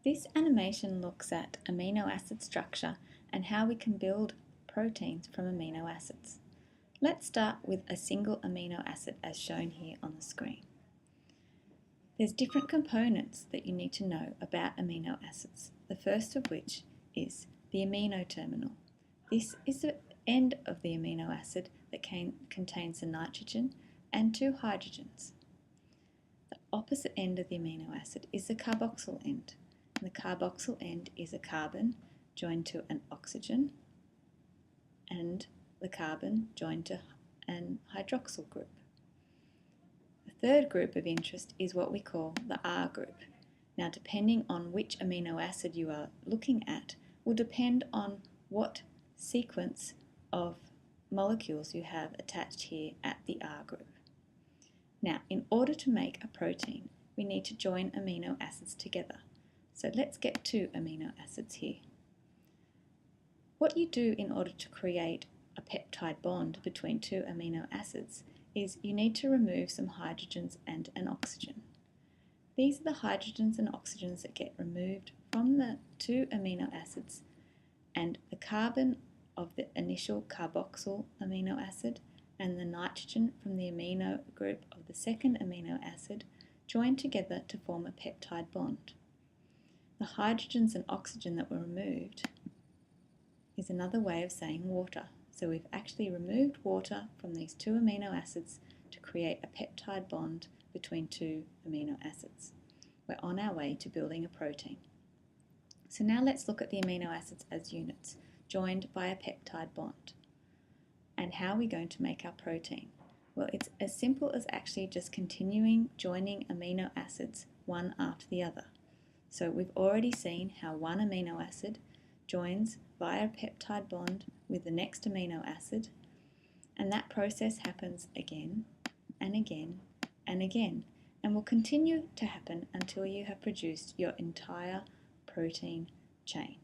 This animation looks at amino acid structure and how we can build proteins from amino acids. Let's start with a single amino acid as shown here on the screen. There's different components that you need to know about amino acids, the first of which is the amino terminal. This is the end of the amino acid that contains the nitrogen and two hydrogens. The opposite end of the amino acid is the carboxyl end. And the carboxyl end is a carbon joined to an oxygen and the carbon joined to an hydroxyl group. The third group of interest is what we call the R group. Now, depending on which amino acid you are looking at will depend on what sequence of molecules you have attached here at the R group. Now, in order to make a protein, we need to join amino acids together. So let's get two amino acids here. What you do in order to create a peptide bond between two amino acids is you need to remove some hydrogens and an oxygen. These are the hydrogens and oxygens that get removed from the two amino acids, and the carbon of the initial carboxyl amino acid and the nitrogen from the amino group of the second amino acid join together to form a peptide bond. The hydrogens and oxygen that were removed is another way of saying water. So we've actually removed water from these two amino acids to create a peptide bond between two amino acids. We're on our way to building a protein. So now let's look at the amino acids as units, joined by a peptide bond. And how are we going to make our protein? Well, it's as simple as actually just continuing joining amino acids one after the other. So we've already seen how one amino acid joins via a peptide bond with the next amino acid, and that process happens again and again and again, and will continue to happen until you have produced your entire protein chain.